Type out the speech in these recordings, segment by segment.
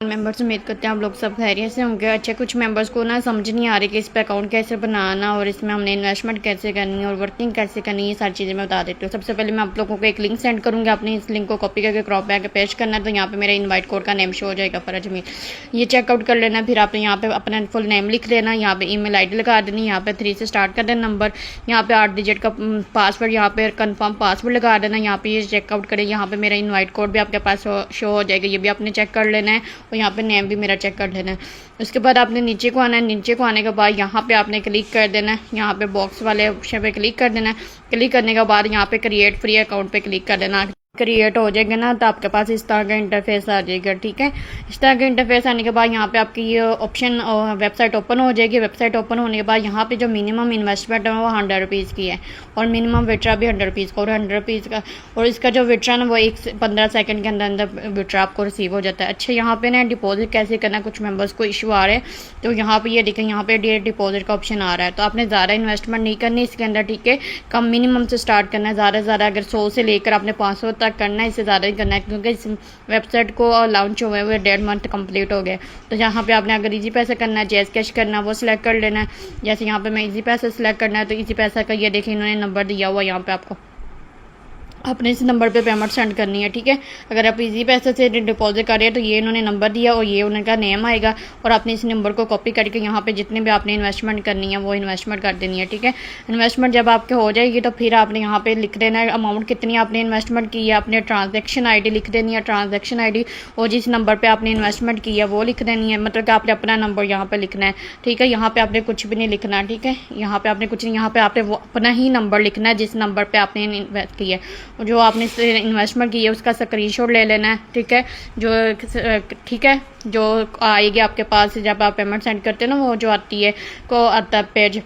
Members उम्मीद करते हैं आप लोग सब खैरियत से होंगे। अच्छा, कुछ मेंबर्स को ना समझ नहीं आ रही कि इस पे अकाउंट कैसे बनाना और इसमें हमने इन्वेस्टमेंट कैसे करनी है और वर्किंग कैसे करनी है, ये सारी चीज़ें मैं बता देती हूँ। सबसे पहले मैं आप लोगों को एक लिंक सेंड करूँगी, आपने इस लिंक को कॉपी करके क्रॉप करके पेस्ट करना है। तो यहाँ पे मेरा इन्वाइट कोड का नेम शो हो जाएगा, फरा जमील, ये चेकआउट कर लेना। फिर आपने यहाँ पे अपना फुल नेम लिख देना, यहाँ पे ईमेल आईडी लगा देनी, यहाँ पे 3 से स्टार्ट कर देना नंबर, यहाँ पे 8 डिजिट का पासवर्ड, यहाँ पे कन्फर्म पासवर्ड लगा देना। यहाँ पे ये चेकआउट करें, यहाँ पे मेरा इन्वाइट कोड भी आपके पास शो हो जाएगा, ये भी आपने चेक कर लेना है और यहाँ पे नेम भी मेरा चेक कर लेना है। उसके बाद आपने नीचे को आना है, नीचे को आने के बाद यहाँ पे आपने क्लिक कर देना है, यहाँ पे बॉक्स वाले ऑप्शन पे क्लिक कर देना है। क्लिक करने के बाद यहाँ पे क्रिएट फ्री अकाउंट पे क्लिक कर देना। क्रिएट हो जाएगा ना तो आपके पास इस तरह का इंटरफेस आ जाएगा। ठीक है, इस तरह का इंटरफेस आने के बाद यहाँ पे आपकी ये ऑप्शन वेबसाइट ओपन हो जाएगी। वेबसाइट ओपन होने के बाद यहाँ पे जो मिनिमम इन्वेस्टमेंट है वो 100 रुपीज़ की है और मिनिमम विड्रा भी 100 रुपीज़ का और 100 रुपीज़ का, और इसका जो विड्रा ना वो 15 सेकंड के अंदर अंदर विड्रा आपको रिसीव हो जाता है। अच्छा, यहाँ पे ना डिपॉजिट कैसे करना, कुछ मेंबर्स को इशू आ रहे हैं, तो यहाँ पे ये देखें, यहाँ पे डिपॉजिट का ऑप्शन आ रहा है। तो आपने ज़्यादा इन्वेस्टमेंट नहीं करनी इसके अंदर, ठीक है, कम मिनिमम से स्टार्ट करना है। ज़्यादा से ज़्यादा अगर 100 से लेकर आपने 500 तक करना है, इससे ज़्यादा ही करना है, क्योंकि इस वेबसाइट को लॉन्च हुए हुए 1.5 मंथ कंप्लीट हो गए। तो यहाँ पे आपने अगर इजी पैसा करना है, जैस कैश करना है, वो सिलेक्ट कर लेना है। जैसे यहाँ पे मैं इजी पैसा सिलेक्ट करना है, तो इजी पैसा का ये देखिए इन्होंने नंबर दिया हुआ, यहाँ पे आपको अपने इस नंबर पे पेमेंट सेंड करनी है। ठीक है, अगर आप इजी पैसे से डिपॉजिट कर रहे हैं तो ये इन्होंने नंबर दिया और ये उनका नेम आएगा, और आपने इस नंबर को कॉपी करके यहाँ पे जितने भी आपने इन्वेस्टमेंट करनी है वो इन्वेस्टमेंट कर देनी है। ठीक है, इन्वेस्टमेंट जब आपके हो जाएगी तो फिर आपने यहाँ पे लिख देना है अमाउंट कितनी आपने इन्वेस्टमेंट की है, आपने ट्रांजेक्शन ID लिख देनी है, ट्रांजेक्शन ID, और जिस नंबर पर आपने इन्वेस्टमेंट की है वो लिख देनी है, मतलब कि आपने अपना नंबर यहाँ पर लिखना है। ठीक है, यहाँ पर आपने कुछ भी नहीं लिखना। ठीक है, यहाँ पर आपने कुछ नहीं, यहाँ पर आपने वो अपना ही नंबर लिखना है जिस नंबर पर आपने इन्वेस्ट किया है, जो आपने इन्वेस्टमेंट की है उसका स्क्रीनशॉट ले लेना है। ठीक है, ठीक है, जो आएगी आपके पास जब आप पेमेंट सेंड करते हैं ना, वो जो आती है को आता है पेज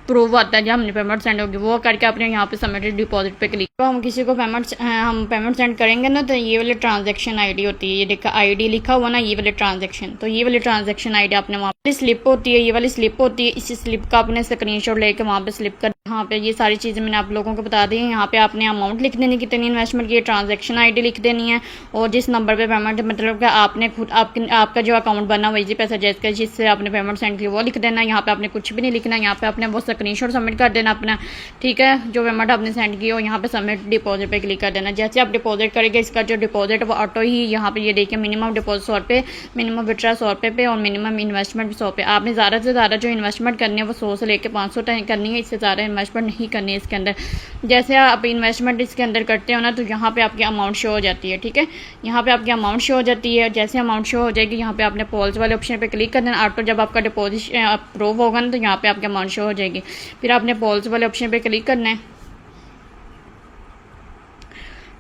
प्रूफ आता है जब हमने पेमेंट सेंड होगी, वो करके आपने यहाँ पे सबमिटेड डिपॉजिट पे क्लिक। तो हम किसी को हम पेमेंट सेंड करेंगे ना, तो ये वाली ट्रांजैक्शन ID होती है, ये देखा ID लिखा हुआ ना, ये वाली ट्रांजैक्शन, तो ये वाली ट्रांजैक्शन ID आपने वहाँ पे स्लिप होती है, ये वाली स्लिप होती है, इसी स्लिप का आपने स्क्रीनशॉट लेके वहाँ पे स्लिप कर, यहाँ पे ये सारी चीज़ें मैंने आप लोगों को बता दी हैं। यहाँ पे आपने अमाउंट लिख देनी, कितनी इन्वेस्टमेंट की, ट्रांजैक्शन ID लिख देनी है, और जिस नंबर पे पेमेंट, मतलब कि आपने खुद आपका जो अकाउंट बना हुआ इजी पैसा जैसे जिससे आपने पेमेंट सेंड की वो लिख देना। यहाँ पे आपने कुछ भी नहीं लिखना, यहाँ पे आपने वो स्क्रीनशॉट सबमिट कर देना अपना। ठीक है, जो पेमेंट आपने सेंड की हो यहाँ पे सबमिट डिपॉजिट पे क्लिक कर देना। जैसे आप डिपॉजिट करेंगे इसका जो डिपॉजिट वो ऑटो ही यहाँ पे ये देखिए मिनिमम डिपॉजिट 100 रुपये, मिनिमम विड्रा 100 रुपये पे, और मिनिमम इन्वेस्टमेंट भी 100 पे। आपने ज़्यादा से ज़्यादा जो इन्वेस्टमेंट करनी है वो 100 से लेकर 500 तक करनी है, इससे ज़्यादा इन्वेस्टमेंट नहीं करनी है इसके अंदर। जैसे आप इन्वेस्टमेंट इसके अंदर करते हो ना, तो यहाँ पे आपकी अमाउंट शो हो जाती है। ठीक है, यहाँ पे आपकी अमाउंट शो हो जाती है। जैसे अमाउंट शो हो जाएगी यहाँ पे आपने पॉल्स वाले ऑप्शन पे क्लिक कर देना। ऑटो जब आपका डिपॉजिट अप्रूव होगा ना, तो यहाँ पे आपकी अमाउंट शो हो जाएगी। फिर आपने पॉल्स वाले ऑप्शन पे क्लिक करना है।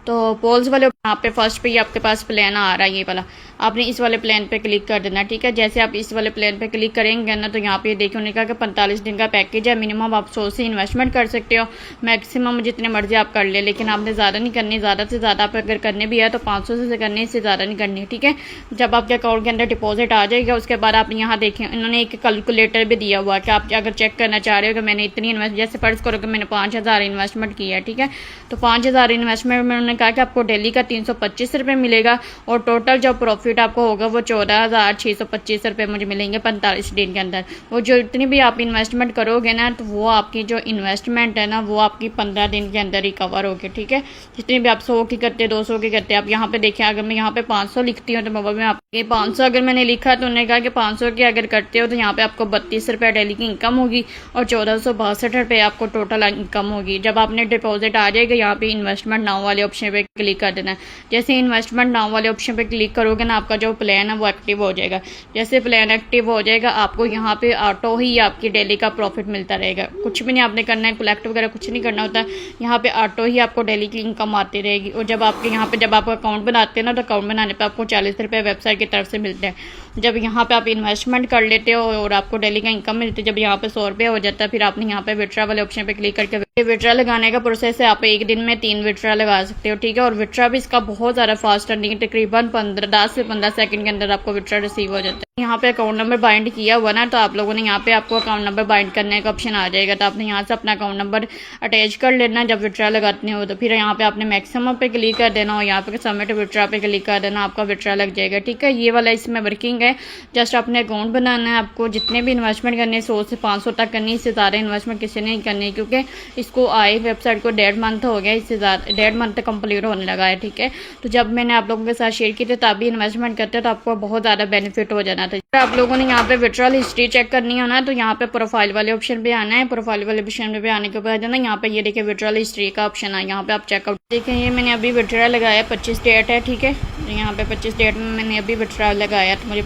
तो पॉल्स वाले यहाँ पे फर्स्ट पे ही आपके पास प्लान आ रहा है ये वाला, आपने इस वाले प्लान पे क्लिक कर देना। ठीक है, जैसे आप इस वाले प्लान पे क्लिक करेंगे ना, तो यहाँ पे देखिए उन्होंने कहा कि 45 दिन का पैकेज है, मिनिमम आप 100 से इन्वेस्टमेंट कर सकते हो, मैक्सिमम जितने मर्जी आप कर ले, लेकिन आपने ज़्यादा नहीं करनी। ज़्यादा से ज़्यादा आप अगर करने भी है तो 500 से करनी, इससे ज़्यादा नहीं करनी। ठीक है, जब आपके अकाउंट के अंदर डिपॉजिट आ जाएगा उसके बाद आप यहाँ देखें इन्होंने एक कैलकुलेटर भी दिया हुआ है कि आप अगर चेक करना चाह रहे हो कि मैंने इतनी इन्वेस्ट, जैसे फर्ज करो कि मैंने 5000 इन्वेस्टमेंट किया है। ठीक है, तो 5000 इन्वेस्टमेंट में उन्होंने कहा कि आपको डेली का 325 रुपये मिलेगा, और टोटल जो प्रॉफिट आपको होगा वो 14,625 रुपये मुझे मिलेंगे 45 दिन के अंदर। वो जो इतनी भी आप इन्वेस्टमेंट करोगे ना, तो वो आपकी जो इन्वेस्टमेंट है ना वो आपकी 15 दिन के अंदर ही कवर होगी। ठीक है, जितनी भी आप 100 की करते 200 की करते आप यहाँ पे देखें, अगर मैं यहाँ पे 500 लिखती हूँ तो मोबाइल में आपके 500 अगर मैंने लिखा तो उन्होंने कहा कि 500 की अगर करते हो तो यहाँ पे आपको 32 रुपये डेली की इनकम होगी और 1462 रुपये आपको टोटल इनकम होगी। जब आपने डिपॉजिट आ जाएगा यहाँ पे इन्वेस्टमेंट नाउ वाले ऑप्शन पे क्लिक कर देना। जैसे इन्वेस्टमेंट नाउ वाले ऑप्शन पे क्लिक करोगे ना, आपका जो प्लान है वो एक्टिव हो जाएगा। जैसे प्लान एक्टिव हो जाएगा आपको यहाँ पे ऑटो ही आपकी डेली का प्रॉफिट मिलता रहेगा, कुछ भी नहीं आपने करना है, कलेक्ट वगैरह कुछ नहीं करना होता है। यहाँ पे ऑटो ही आपको डेली की इनकम आती रहेगी। और जब आपके यहाँ पे जब आप अकाउंट बनाते हैं ना, तो अकाउंट बनाने पे आपको 40 रुपये वेबसाइट की तरफ से मिलते हैं। जब यहाँ पे आप इन्वेस्टमेंट कर लेते हो और आपको डेली का इनकम मिलती है, जब यहाँ पे 100 रुपये हो जाता है, फिर आपने यहाँ पे विड्रॉ वाले ऑप्शन पे क्लिक करके ये विड्रा लगाने का प्रोसेस है, आप एक दिन में 3 विड्रा लगा सकते हो, ठीक है। और विड्रा भी इसका बहुत ज़्यादा फास्ट रनिंग, तकरीबन 10 से 15 सेकंड के अंदर आपको विड्रा रिसीव हो जाता है। यहाँ पे अकाउंट नंबर बाइंड किया हुआ ना, तो आप लोगों ने यहाँ पे आपको अकाउंट नंबर बाइंड करने का ऑप्शन आ जाएगा, तो आपने यहाँ से अपना अकाउंट नंबर अटैच कर लेना जब विड्रा लगाते हो। तो फिर यहाँ पे आपने मैक्सिमम पे क्लिक कर देना और यहाँ पे सबमिट विड्रा पे क्लिक कर देना, आपका विड्रा लग जाएगा, ठीक है। ये वाला इसमें वर्किंग है, जस्ट अपने अकाउंट बनाना है आपको। जितने भी इन्वेस्टमेंट करने 100 से 500 तक करनी, इससे ज़्यादा इन्वेस्टमेंट किसी ने नहीं करनी, क्योंकि इसको आए वेबसाइट को 1.5 मंथ हो गया, इससे ज़्यादा 1.5 मंथ तक कंप्लीट होने लगा है, ठीक है। तो जब मैंने आप लोगों के साथ शेयर की थी तभी इन्वेस्टमेंट करते तो आपको बहुत ज़्यादा बेनिफिट हो जाना था। आप लोगों ने यहाँ पे विड्रॉल हिस्ट्री चेक करनी है ना, तो यहाँ पे प्रोफाइल वाले ऑप्शन पे आना है। प्रोफाइल वाले ऑप्शन पे आने के बाद ना यहाँ पे ये देखिए विड्रॉल हिस्ट्री का ऑप्शन है, यहाँ पे आप चेकआउट देखें। ये मैंने अभी विड्रॉल लगाया 25 डेट है, ठीक है। यहाँ पे 25 डेट में मैंने अभी विड्रॉल लगाया, तो मुझे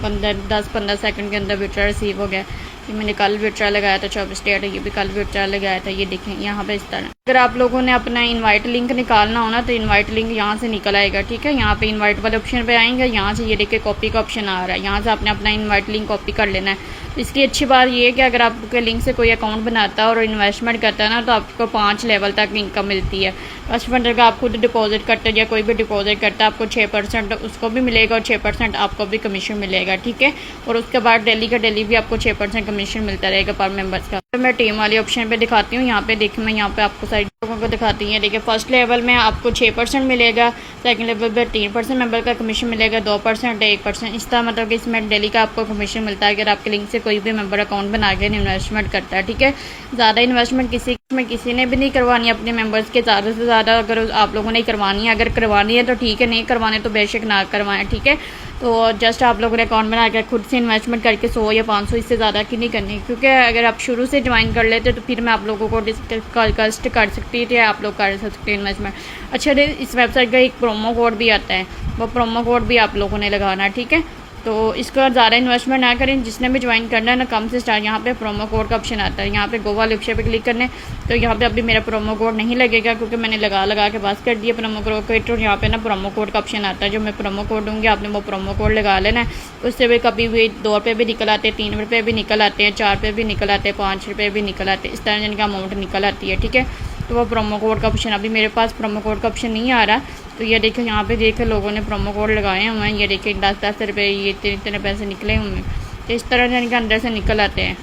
10-15 सेकंड के अंदर विड्रॉल रिसीव हो गया। ये मैंने कल विड्रॉल लगाया था 24 डेट है, ये भी कल विड्रॉल लगाया था। ये देखें यहाँ पे इस तरह। अगर आप लोगों ने अपना इनवाइट लिंक निकालना हो ना, तो इनवाइट लिंक यहाँ से निकल आएगा, ठीक है। यहाँ पे इनवाइट वाले ऑप्शन पे आएंगे, यहाँ से ये देखिए कॉपी का ऑप्शन आ रहा है, यहाँ से आपने अपना इनवाइट लिंक कॉपी कर लेना है। इसकी अच्छी बात ये है कि अगर आपके लिंक से कोई अकाउंट बनाता है और इन्वेस्टमेंट करता है ना, तो आपको 5 लेवल तक इनकम मिलती है। फर्स्ट फंड का आप खुद डिपॉजिट करते हैं या कोई भी डिपॉजिट करता है, आपको 6% उसको भी मिलेगा और 6% आपको भी कमीशन मिलेगा, ठीक है। और उसके बाद डेली का डेली भी आपको 6% कमीशन मिलता रहेगा पर मेंबर्स का। तो मैं टीम वाले ऑप्शन पे दिखाती हूँ, यहाँ पे देखिए मैं यहाँ पे आपको साइड लोगों को दिखाती हैं। देखिए फर्स्ट लेवल में आपको 6% मिलेगा, सेकंड लेवल पे 3% मेंबर का कमीशन मिलेगा, 2%, 1%। इस तरह मतलब कि इसमें डेली का आपको कमीशन मिलता है अगर आपके लिंक से कोई भी मेंबर अकाउंट बना के इन्वेस्टमेंट करता है, ठीक है। ज़्यादा इन्वेस्टमेंट किसी ने भी नहीं करवानी अपने मेंबर्स के, ज़्यादा से ज़्यादा अगर आप लोगों ने करवानी है, अगर करवानी है तो ठीक है, नहीं करवाने तो बेशक ना करवाएं, ठीक है। तो जस्ट आप लोगों ने अकाउंट बना के खुद से इन्वेस्टमेंट करके 100 या 500 इससे ज़्यादा की नहीं करनी, क्योंकि अगर आप शुरू से ज्वाइन कर लेते तो फिर मैं आप लोगों को डिस्कस्ट कर सकती थी, आप लोग कर सकते हैं इन्वेस्टमेंट। अच्छा, इस वेबसाइट का एक प्रोमो कोड भी आता है, वो प्रोमो कोड भी आप लोगों ने लगाना है, ठीक है। तो इसका ज़्यादा इन्वेस्टमेंट ना करें, जिसने भी ज्वाइन करना है ना कम से स्टार्ट। यहाँ पे प्रोमो कोड का ऑप्शन आता है, यहाँ पे गो वाले ऑप्शन पे क्लिक करने, तो यहाँ पे अभी मेरा प्रोमो कोड नहीं लगेगा क्योंकि मैंने लगा के पास कर दिया प्रोमो कोड। तो यहाँ पे ना प्रोमो कोड का ऑप्शन आता है, जो मैं प्रोमो कोड दूँगी आपने वो प्रोमो कोड लगा लेना है। उससे भी कभी भी 2 रुपये भी निकल आते हैं, 3 रुपये भी निकल आते हैं, 4 रुपये भी निकल आते हैं, 5 रुपये भी निकल आते हैं, इस तरह जिनका अमाउंट निकल आती है, ठीक है। तो वो प्रोमो कोड का ऑप्शन, अभी मेरे पास प्रोमो कोड का ऑप्शन नहीं आ रहा। तो ये देखिए यहाँ पे देखिए लोगों ने प्रोमो कोड लगाए हुए हैं, ये देखिए 10-10 रुपये, ये इतने पैसे निकले हुए हैं, तो इस तरह से इनके अंदर से निकल आते हैं।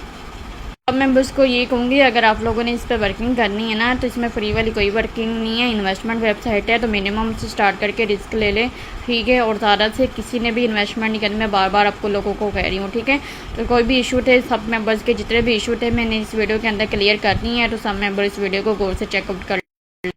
अब मैं बस को ये कहूँगी अगर आप लोगों ने इस पर वर्किंग करनी है ना, तो इसमें फ्री वाली कोई वर्किंग नहीं है, इन्वेस्टमेंट वेबसाइट है, तो मिनिमम से स्टार्ट करके रिस्क ले लें, ठीक है। और ज़्यादा से किसी ने भी इन्वेस्टमेंट नहीं करनी, मैं बार बार आपको लोगों को कह रही हूँ, ठीक है। तो कोई भी इशू थे, सब मेंबर्स के जितने भी इशू थे मैंने इस वीडियो के अंदर क्लियर करनी है, तो सब मेंबर इस वीडियो को गौर से चेकआउट कर